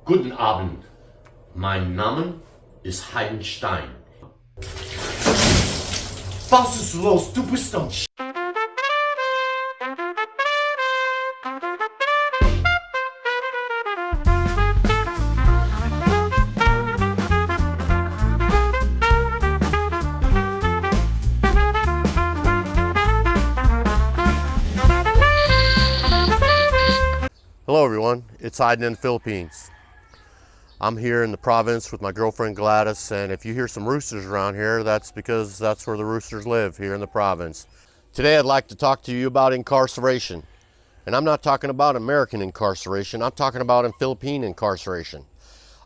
Guten Abend, mein Name ist Heidenstein. Was ist los? Du bist am Hello everyone, it's Heiden in the Philippines. I'm here in the province with my girlfriend Gladys, and if you hear some roosters around here, that's because that's where the roosters live, here in the province. Today I'd like to talk to you about incarceration. And I'm not talking about American incarceration, I'm talking about in Philippine incarceration.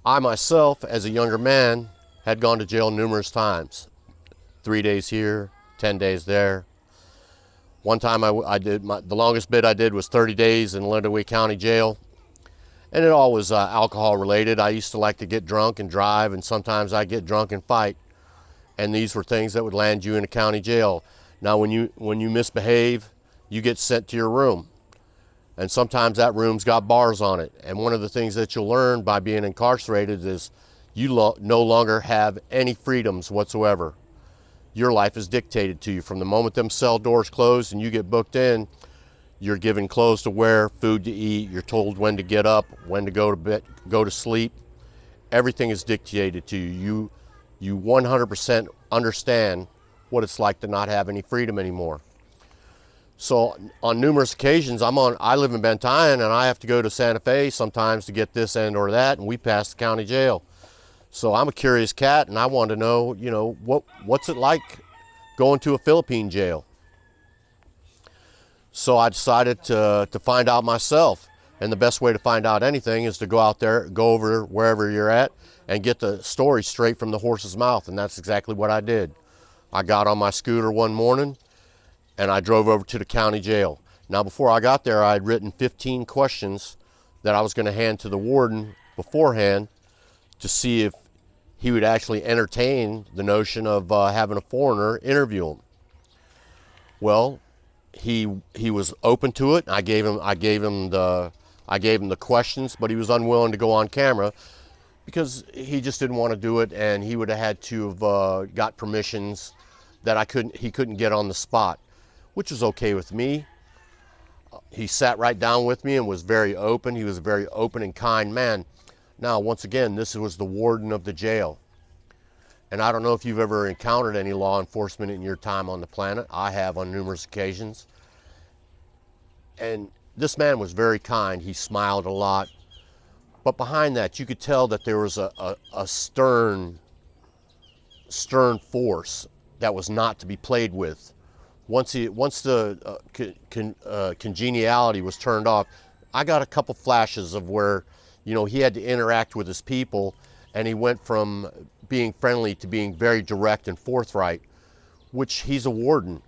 I myself, as a younger man, had gone to jail numerous times. 3 days here, 10 days there. One time the longest bit I did was 30 days in Lenawee County Jail. And it all was alcohol related. I used to like to get drunk and drive, and sometimes I get drunk and fight. And these were things that would land you in a county jail. Now when you misbehave, you get sent to your room. And sometimes that room's got bars on it. And one of the things that you'll learn by being incarcerated is you no longer have any freedoms whatsoever. Your life is dictated to you. From the moment them cell doors close and you get booked in, you're given clothes to wear, food to eat, you're told when to get up, when to go to bed, go to sleep. Everything is dictated to you. You 100% understand what it's like to not have any freedom anymore. So on numerous occasions, I live in Bantayan and I have to go to Santa Fe sometimes to get this and or that, and we pass the county jail. So I'm a curious cat, and I want to know, what's it like going to a Philippine jail? So I decided to find out myself. And the best way to find out anything is to go out there, go over wherever you're at, and get the story straight from the horse's mouth. And that's exactly what I did. I got on my scooter one morning, and I drove over to the county jail. Now, before I got there, I had written 15 questions that I was going to hand to the warden beforehand to see if he would actually entertain the notion of having a foreigner interview him. Well, he was open to it. I gave him the questions, but he was unwilling to go on camera because he just didn't want to do it, and he would have had to have got permissions that he couldn't get on the spot, which was okay with me. He sat right down with me and was very open. He was a very open and kind man. Now, once again, this was the warden of the jail. And I don't know if you've ever encountered any law enforcement in your time on the planet. I have on numerous occasions. And this man was very kind. He smiled a lot. But behind that, you could tell that there was a stern force that was not to be played with. Once the congeniality was turned off, I got a couple flashes of where he had to interact with his people, and he went from being friendly to being very direct and forthright, which he's a warden.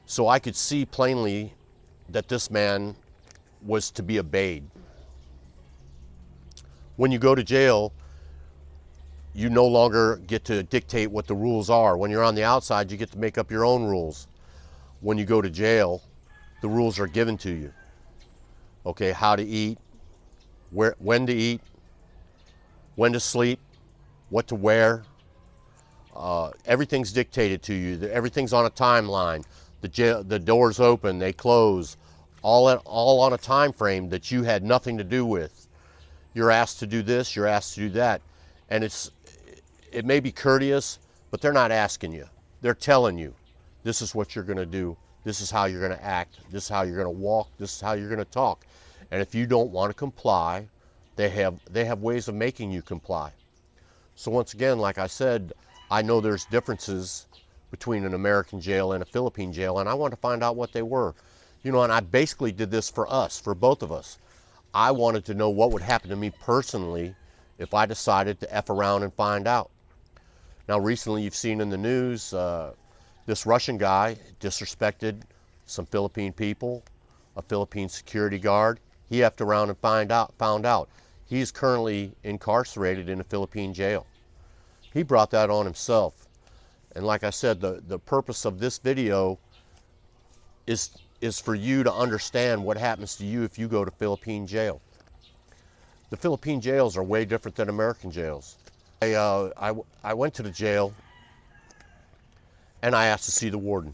So I could see plainly that this man was to be obeyed. When you go to jail, you no longer get to dictate what the rules are. When you're on the outside, you get to make up your own rules. When you go to jail, the rules are given to you. Okay, how to eat, when to eat, when to sleep, what to wear. Everything's dictated to you. Everything's on a timeline. The doors open, they close, all on a time frame that you had nothing to do with. You're asked to do this, you're asked to do that. And it may be courteous, but they're not asking you. They're telling you, this is what you're gonna do, this is how you're gonna act, this is how you're gonna walk, this is how you're gonna talk. And if you don't want to comply, they have ways of making you comply. So once again, like I said, I know there's differences between an American jail and a Philippine jail, and I wanted to find out what they were. And I basically did this for us, for both of us. I wanted to know what would happen to me personally if I decided to F around and find out. Now recently you've seen in the news, this Russian guy disrespected some Philippine people, a Philippine security guard. He effed around and found out. He is currently incarcerated in a Philippine jail. He brought that on himself. And like I said, the purpose of this video is for you to understand what happens to you if you go to Philippine jail. The Philippine jails are way different than American jails. I went to the jail and I asked to see the warden.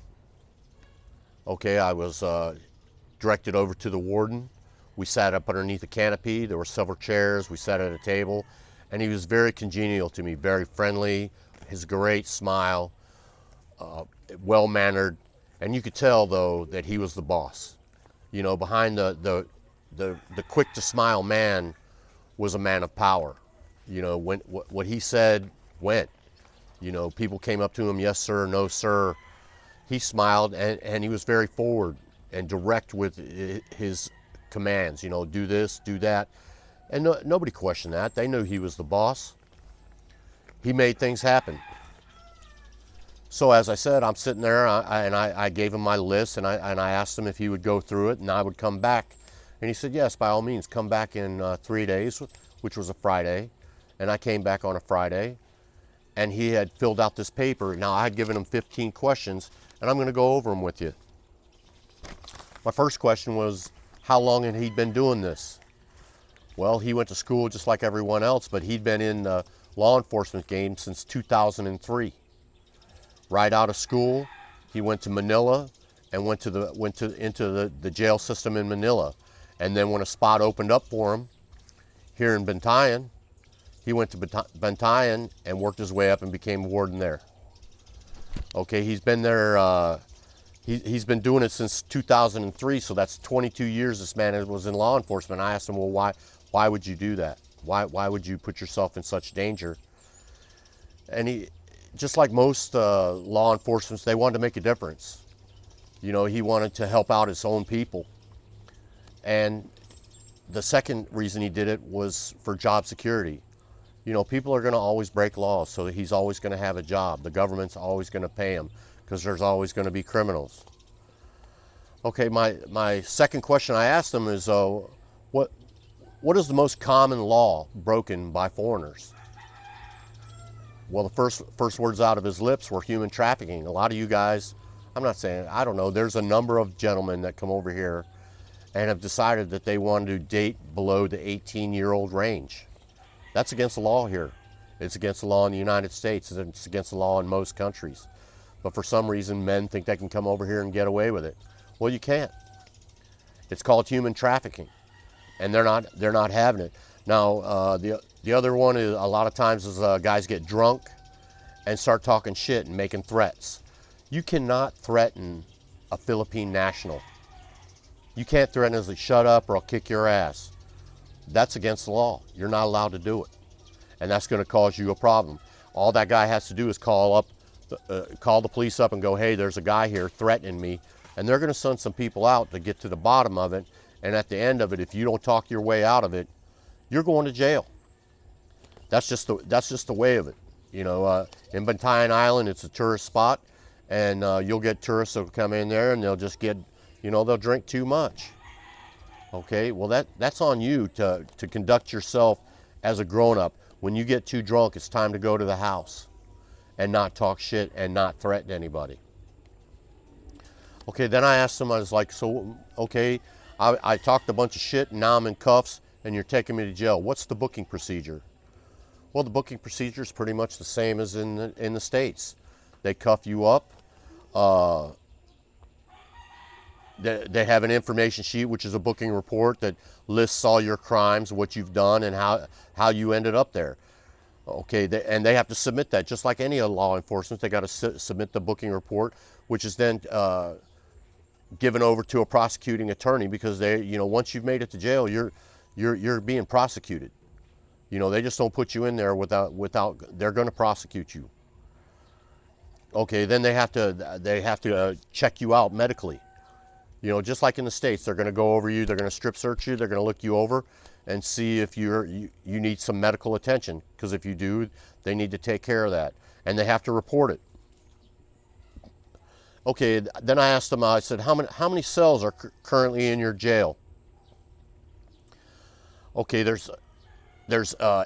Okay, I was directed over to the warden. We sat up underneath a canopy. There were several chairs. We sat at a table, and he was very congenial to me, very friendly, his great smile, well-mannered, and you could tell, though, that he was the boss. You know, behind the quick-to-smile man was a man of power. You know, what he said went. You know, people came up to him, yes, sir, no, sir. He smiled, and he was very forward and direct with his commands. You know, do this, do that. And nobody questioned that. They knew he was the boss. He made things happen. So as I said, I'm sitting there, and I gave him my list, and I asked him if he would go through it, and I would come back. And he said, yes, by all means, come back in 3 days, which was a Friday. And I came back on a Friday, and he had filled out this paper. Now, I had given him 15 questions, and I'm going to go over them with you. My first question was, how long had he been doing this? Well, he went to school just like everyone else, but he'd been in the law enforcement game since 2003. Right out of school, he went to Manila and went into the jail system in Manila. And then when a spot opened up for him here in Bantayan, he went to Bantayan and worked his way up and became warden there. Okay, he's been there, he's been doing it since 2003, so that's 22 years this man was in law enforcement. I asked him, well, why would you do that? Why would you put yourself in such danger? And he, just like most law enforcement, they wanted to make a difference. You know, he wanted to help out his own people. And the second reason he did it was for job security. You know, people are going to always break laws, so he's always going to have a job. The government's always going to pay him because there's always going to be criminals. Okay, my second question I asked him is, what is the most common law broken by foreigners? Well, the first words out of his lips were human trafficking. A lot of you guys, I'm not saying, I don't know, there's a number of gentlemen that come over here and have decided that they want to date below the 18-year-old range. That's against the law here. It's against the law in the United States. It's against the law in most countries. But for some reason, men think they can come over here and get away with it. Well, you can't. It's called human trafficking, and they're not having it. Now, the other one is a lot of times is guys get drunk and start talking shit and making threats. You cannot threaten a Philippine national. You can't threaten us to shut up or I'll kick your ass. That's against the law. You're not allowed to do it. And that's going to cause you a problem. All that guy has to do is call the police up and go, hey, there's a guy here threatening me. And they're going to send some people out to get to the bottom of it. And at the end of it, if you don't talk your way out of it, you're going to jail. That's just the way of it. You know, in Bantayan Island, it's a tourist spot. And you'll get tourists that'll come in there and they'll just get, you know, they'll drink too much. Okay, well that's on you to conduct yourself as a grown-up. When you get too drunk, it's time to go to the house and not talk shit and not threaten anybody. Okay, then I asked him, I was like, so, okay, I talked a bunch of shit and now I'm in cuffs and you're taking me to jail. What's the booking procedure? Well, the booking procedure is pretty much the same as in the States. They cuff you up. They have an information sheet, which is a booking report that lists all your crimes, what you've done, and how you ended up there. Okay, and they have to submit that, just like any law enforcement. They got to submit the booking report, which is then given over to a prosecuting attorney because they, you know, once you've made it to jail, you're being prosecuted. You know, they just don't put you in there without they're going to prosecute you. Okay, then they have to check you out medically. You know, just like in the States, they're going to go over you, they're going to strip search you, they're going to look you over and see if you need some medical attention, because if you do, they need to take care of that, and they have to report it. Okay, then I asked them, I said, how many cells are currently in your jail? Okay, there's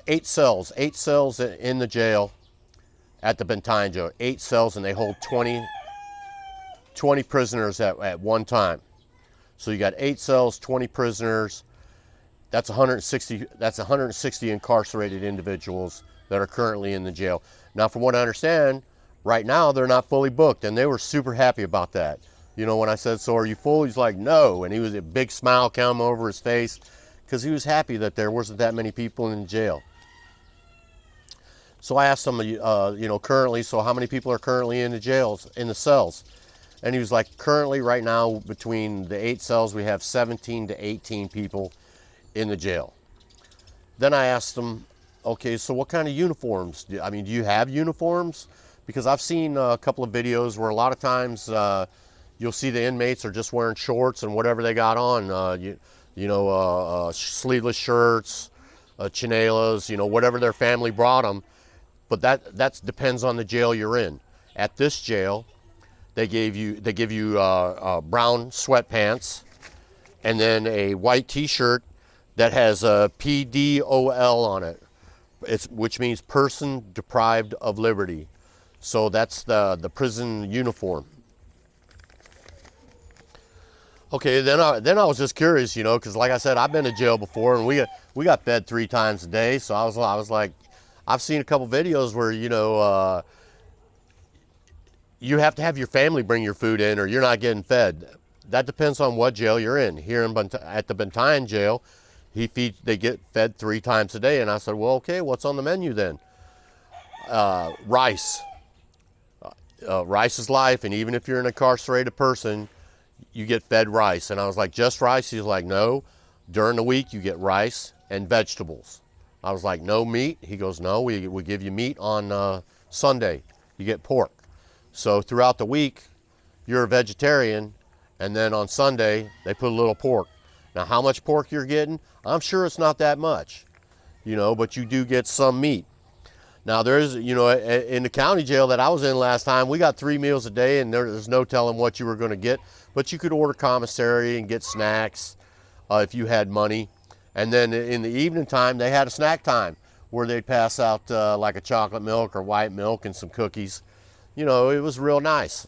8 cells in the jail at the Bantayan Jail, 8 cells, and they hold 20 prisoners at one time. So you got 8 cells, 20 prisoners. that's 160 incarcerated individuals that are currently in the jail. Now, from what I understand, right now they're not fully booked, and they were super happy about that. You know, when I said, "So are you full?" He's like, "No," and he was a big smile coming over his face because he was happy that there wasn't that many people in the jail. So I asked him, you know, currently, so how many people are currently in the jails, in the cells? And he was like, currently, right now, between the 8 cells, we have 17 to 18 people in the jail. Then I asked him, okay, so what kind of uniforms? I mean, do you have uniforms? Because I've seen a couple of videos where a lot of times you'll see the inmates are just wearing shorts and whatever they got on, sleeveless shirts, chinelas, you know, whatever their family brought them. But that depends on the jail you're in. At this jail, they give you brown sweatpants and then a white T-shirt that has a PDOL on it. Which means person deprived of liberty. So that's the prison uniform. Okay, then I was just curious, you know, because like I said, I've been to jail before, and we got fed 3 times a day. So I was like, I've seen a couple videos where, you know, you have to have your family bring your food in, or you're not getting fed. That depends on what jail you're in. Here at the Bantayan Jail, they get fed 3 times a day, and I said, well, okay, what's on the menu then? Rice. Rice is life, and even if you're an incarcerated person, you get fed rice. And I was like, just rice? He's like, no. During the week, you get rice and vegetables. I was like, no meat? He goes, no, we give you meat on Sunday. You get pork. So throughout the week, you're a vegetarian, and then on Sunday, they put a little pork. Now, how much pork you're getting, I'm sure it's not that much, you know, but you do get some meat. Now, there's, you know, in the county jail that I was in last time, we got 3 meals a day, and there's no telling what you were going to get, but you could order commissary and get snacks if you had money. And then in the evening time, they had a snack time where they'd pass out like a chocolate milk or white milk and some cookies. You know, it was real nice.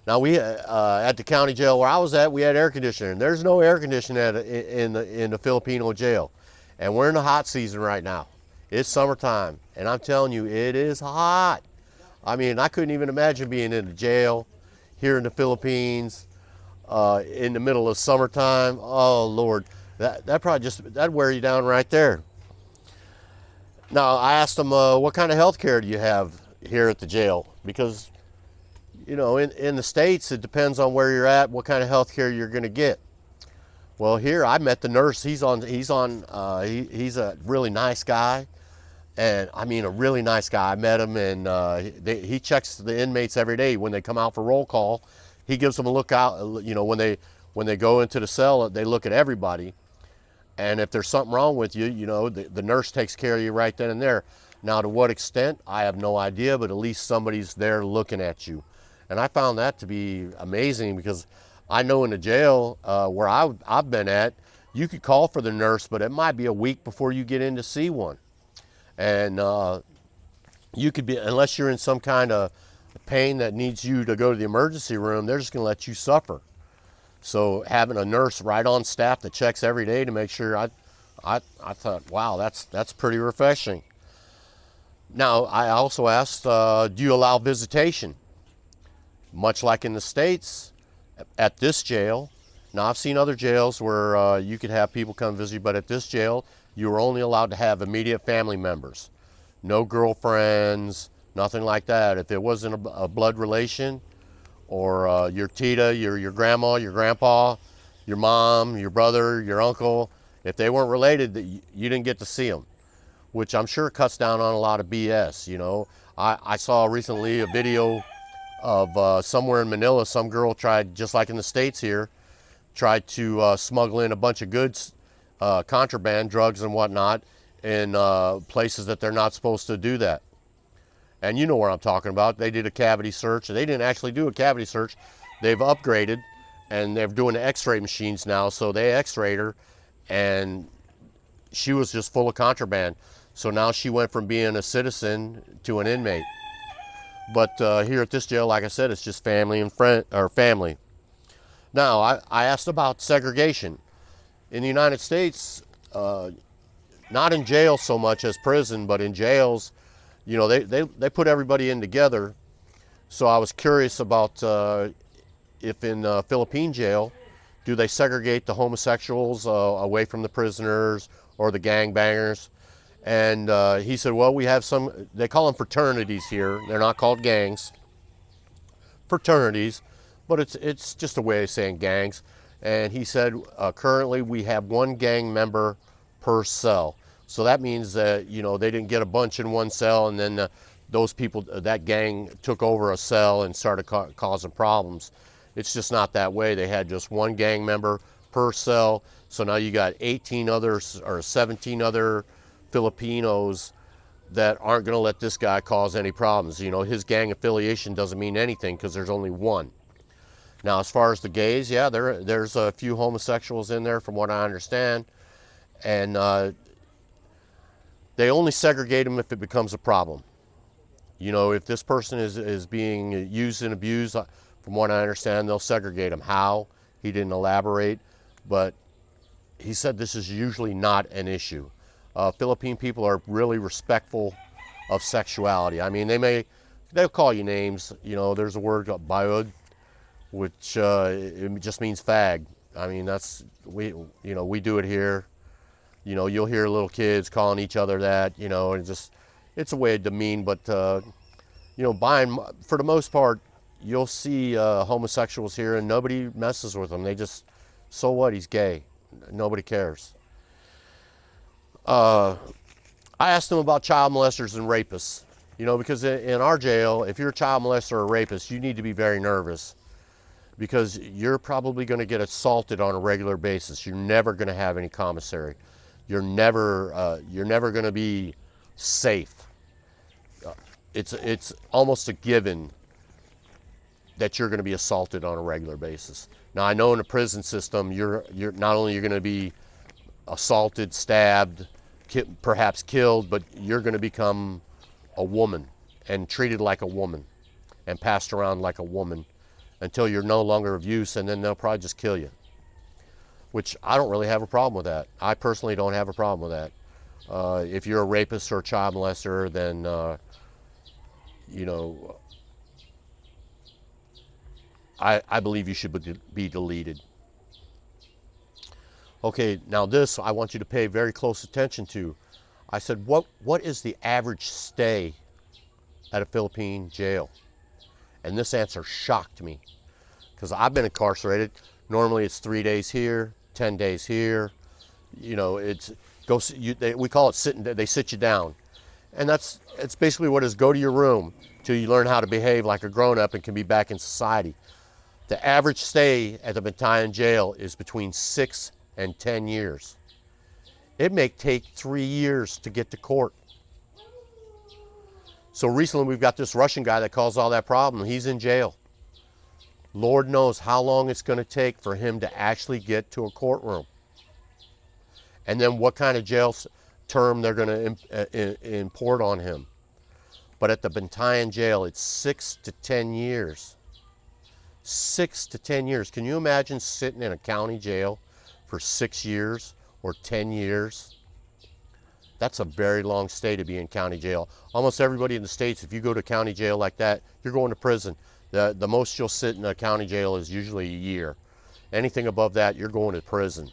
Now, we at the county jail where I was at, we had air conditioning. There's no air conditioning in the Filipino jail. And we're in the hot season right now. It's summertime, and I'm telling you, it is hot. I mean, I couldn't even imagine being in the jail here in the Philippines in the middle of summertime. Oh, Lord. That'd wear you down right there. Now, I asked them, what kind of health care do you have here at the jail? Because, you know, in the States, it depends on where you're at, what kind of health care you're going to get. Well, here I met the nurse. He's a really nice guy. And I mean, a really nice guy. I met him, and he checks the inmates every day when they come out for roll call. He gives them a look out. You know, when they go into the cell, they look at everybody. And if there's something wrong with you, you know, the nurse takes care of you right then and there. Now, to what extent, I have no idea, but at least somebody's there looking at you. And I found that to be amazing, because I know in the jail where I've been at, you could call for the nurse, but it might be a week before you get in to see one. And you could be, unless you're in some kind of pain that needs you to go to the emergency room, they're just going to let you suffer. So having a nurse right on staff that checks every day to make sure, I thought, wow, that's pretty refreshing. Now, I also asked, do you allow visitation? Much like in the States, at this jail, now I've seen other jails where you could have people come visit you, but at this jail, you were only allowed to have immediate family members. No girlfriends, nothing like that. If it wasn't a blood relation, or your tita, your grandma, your grandpa, your mom, your brother, your uncle, if they weren't related, you didn't get to see them, which I'm sure cuts down on a lot of BS, you know. I saw recently a video of somewhere in Manila, some girl tried, just like in the States here, tried to smuggle in a bunch of goods, contraband, drugs and whatnot, in places that they're not supposed to do that. And you know where I'm talking about. They did a cavity search. They didn't actually do a cavity search. They've upgraded, and they're doing the x-ray machines now, so they x-rayed her, and she was just full of contraband. So now she went from being a citizen to an inmate. But here at this jail, like I said, it's just family and family. Now, I asked about segregation. In the United States, not in jail so much as prison, but in jails, you know, they put everybody in together. So I was curious about if in Philippine jail, do they segregate the homosexuals away from the prisoners or the gangbangers? And he said, well, we have some, they call them fraternities here. They're not called gangs, fraternities, but it's just a way of saying gangs. And he said, currently we have one gang member per cell. So that means that, you know, they didn't get a bunch in one cell and then those people, that gang took over a cell and started causing problems. It's just not that way. They had just one gang member per cell. So now you got 18 others or 17 other Filipinos that aren't going to let this guy cause any problems. You know, his gang affiliation doesn't mean anything because there's only one. Now, as far as the gays, yeah, there's a few homosexuals in there from what I understand. And they only segregate them if it becomes a problem. You know, if this person is being used and abused, from what I understand, they'll segregate them. How? He didn't elaborate, but he said this is usually not an issue. Philippine people are really respectful of sexuality. I mean, they'll call you names. You know, there's a word called bayod, which it just means fag. I mean, we do it here. You know, you'll hear little kids calling each other that, you know, and it's a way to demean, but, you know, for the most part, you'll see homosexuals here and nobody messes with them. They just, so what, he's gay. Nobody cares. I asked them about child molesters and rapists, you know, because in our jail, if you're a child molester or a rapist, you need to be very nervous because you're probably going to get assaulted on a regular basis. You're never going to have any commissary. You're never going to be safe. It's almost a given that you're going to be assaulted on a regular basis. Now, I know in the prison system, you're not only you're going to be assaulted, stabbed, perhaps killed, but you're going to become a woman and treated like a woman and passed around like a woman until you're no longer of use, and then they'll probably just kill you, which I don't really have a problem with that. I personally don't have a problem with that. If you're a rapist or a child molester, then, you know, I believe you should be deleted. Okay, now this I want you to pay very close attention to. I said, what is the average stay at a Philippine jail? And this answer shocked me because I've been incarcerated. Normally it's 3 days here, 10 days here. You know, we call it sitting. They sit you down, and it's basically what it is. Go to your room till you learn how to behave like a grown-up and can be back in society. The average stay at the Bantayan Jail is between 6 and 10 years. It may take 3 years to get to court. So recently we've got this Russian guy that caused all that problem. He's in jail. Lord knows how long it's going to take for him to actually get to a courtroom. And then what kind of jail term they're going to import on him. But at the Bantayan Jail, it's 6 to 10 years. 6 to 10 years. Can you imagine sitting in a county jail for 6 years or 10 years? That's a very long stay to be in county jail. Almost everybody in the States, if you go to county jail like that, you're going to prison. The most you'll sit in a county jail is usually a year. Anything above that, you're going to prison.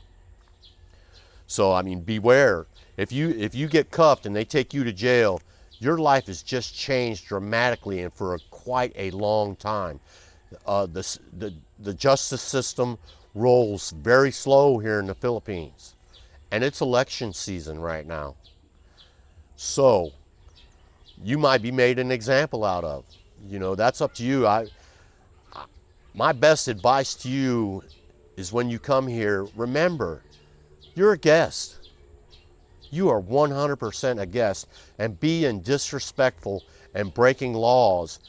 So, I mean, beware. If you get cuffed and they take you to jail, your life has just changed dramatically and for quite a long time. The justice system rolls very slow here in the Philippines. And it's election season right now. So, you might be made an example out of. You know, that's up to you. My best advice to you is when you come here, remember, you're a guest. You are 100% a guest. And being disrespectful and breaking laws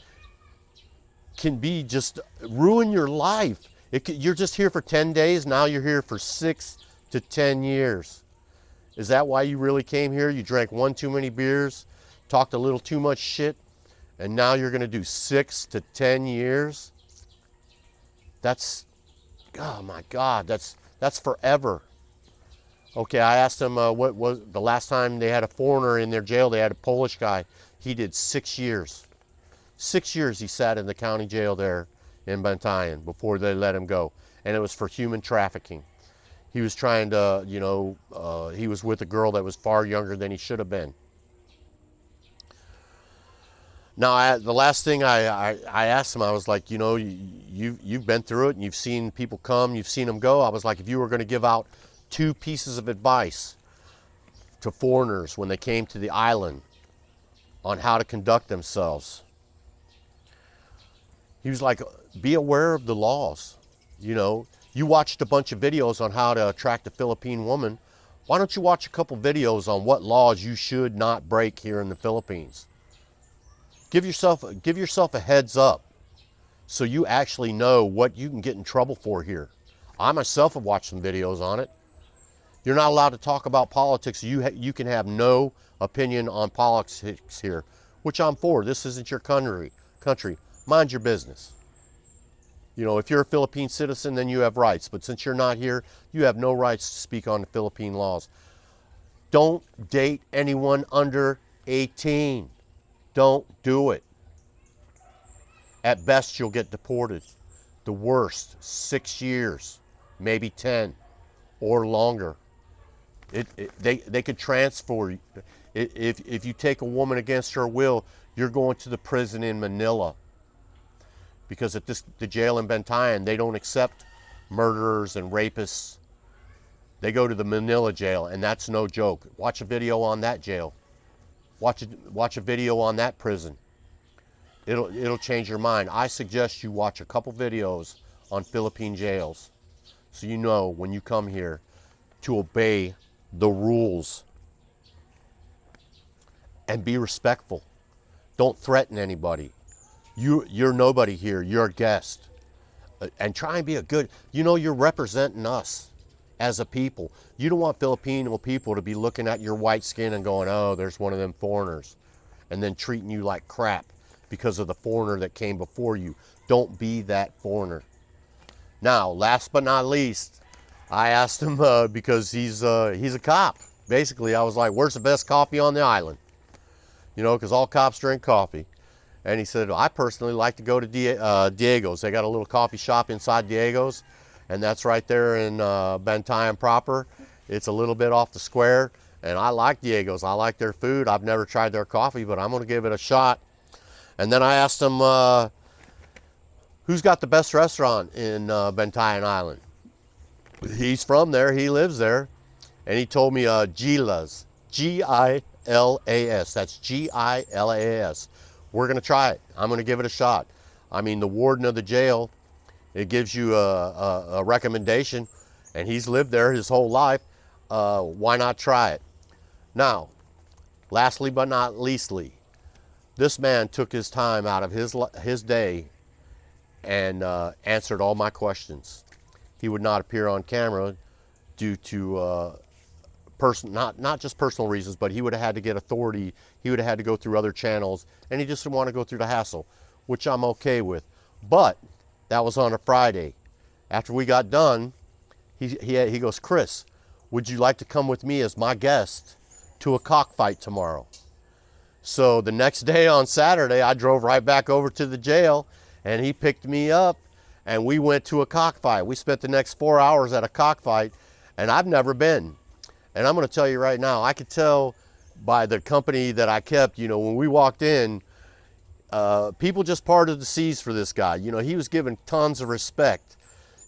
can be just ruin your life. You're just here for 10 days, now you're here for 6 to 10 years. Is that why you really came here? You drank one too many beers, talked a little too much shit, and now you're going to do 6 to 10 years? That's, oh my God, that's forever. Okay, I asked him what was the last time they had a foreigner in their jail. They had a Polish guy. He did 6 years. 6 years he sat in the county jail there in Bantayan before they let him go. And it was for human trafficking. He was trying to, he was with a girl that was far younger than he should have been. Now, the last thing I asked him, I was like, you've been through it and you've seen people come, you've seen them go. I was like, if you were going to give out 2 pieces of advice to foreigners when they came to the island on how to conduct themselves, he was like, be aware of the laws. You watched a bunch of videos on how to attract a Philippine woman. Why don't you watch a couple videos on what laws you should not break here in the Philippines? Give yourself a heads up so you actually know what you can get in trouble for here. I myself have watched some videos on it. You're not allowed to talk about politics. You can have no opinion on politics here, which I'm for. This isn't your country. Mind your business. If you're a Philippine citizen, then you have rights. But since you're not here, you have no rights to speak on the Philippine laws. Don't date anyone under 18. Don't do it. At best, you'll get deported. The worst, 6 years, maybe 10 or longer. They could transfer you. If you take a woman against her will, you're going to the prison in Manila. Because at the jail in Bantayan, they don't accept murderers and rapists. They go to the Manila jail, and that's no joke. Watch a video on that jail. Watch a video on that prison. It'll change your mind. I suggest you watch a couple videos on Philippine jails so you know when you come here to obey the rules and be respectful. Don't threaten anybody. You're nobody here. You're a guest. And try and be a good, you're representing us as a people. You don't want Filipino people to be looking at your white skin and going, oh, there's one of them foreigners, and then treating you like crap because of the foreigner that came before you. Don't be that foreigner. Now, last but not least, I asked him because he's a cop. Basically, I was like, where's the best coffee on the island? Because all cops drink coffee. And he said, I personally like to go to Diego's. They got a little coffee shop inside Diego's, and that's right there in Bantayan proper. It's a little bit off the square, and I like Diego's. I like their food. I've never tried their coffee, but I'm going to give it a shot. And then I asked him, who's got the best restaurant in Bantayan Island? He's from there. He lives there. And he told me Gilas, G-I-L-A-S. That's G-I-L-A-S. We're going to try it. I'm going to give it a shot. I mean, the warden of the jail, it gives you a recommendation, and he's lived there his whole life. Why not try it? Now, lastly but not leastly, this man took his time out of his day and answered all my questions. He would not appear on camera due to not just personal reasons, but he would have had to get authority. He would have had to go through other channels, and he just didn't want to go through the hassle, which I'm okay with. But that was on a Friday. After we got done, he goes, Chris, would you like to come with me as my guest to a cockfight tomorrow? So the next day on Saturday, I drove right back over to the jail, and he picked me up, and we went to a cockfight. We spent the next 4 hours at a cockfight, and I've never been. And I'm going to tell you right now, I could tell by the company that I kept, when we walked in, people just parted the seas for this guy. He was given tons of respect,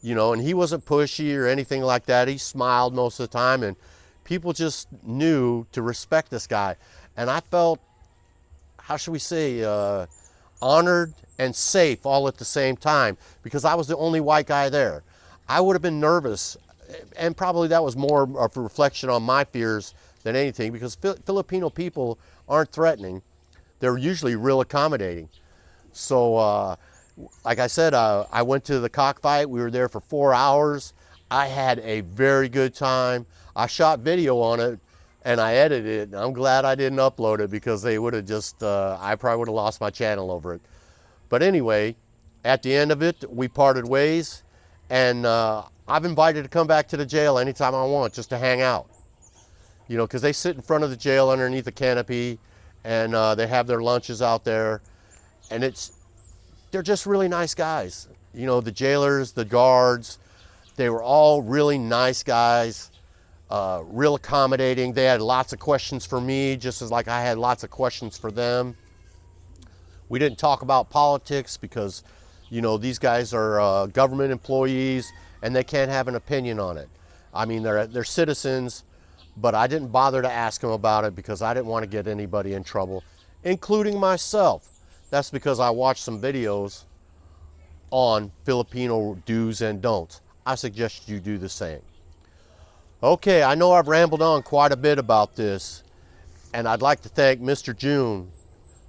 and he wasn't pushy or anything like that. He smiled most of the time, and people just knew to respect this guy. And I felt, how should we say, honored and safe all at the same time, because I was the only white guy there. I would have been nervous, and probably that was more of a reflection on my fears than anything, because Filipino people aren't threatening. They're usually real accommodating. So, like I said, I went to the cockfight. We were there for 4 hours. I had a very good time. I shot video on it, and I edited it. And I'm glad I didn't upload it, because they would have just, I probably would have lost my channel over it. But anyway, at the end of it, we parted ways, and I've invited to come back to the jail anytime I want, just to hang out. You know, because they sit in front of the jail underneath the canopy, and they have their lunches out there, and they're just really nice guys. You know, the jailers, the guards, they were all really nice guys, real accommodating. They had lots of questions for me, just as like I had lots of questions for them. We didn't talk about politics because, you know, these guys are government employees and they can't have an opinion on it. I mean, they're citizens, but I didn't bother to ask them about it because I didn't want to get anybody in trouble, including myself. That's because I watched some videos on Filipino do's and don'ts. I suggest you do the same. Okay, I know I've rambled on quite a bit about this, and I'd like to thank Mr. June,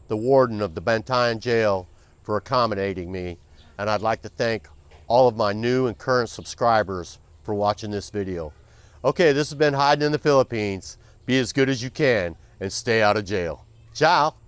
the warden of the Bantayan Jail, for accommodating me, and I'd like to thank all of my new and current subscribers for watching this video. Okay, this has been Hiding in the Philippines. Be as good as you can and stay out of jail. Ciao.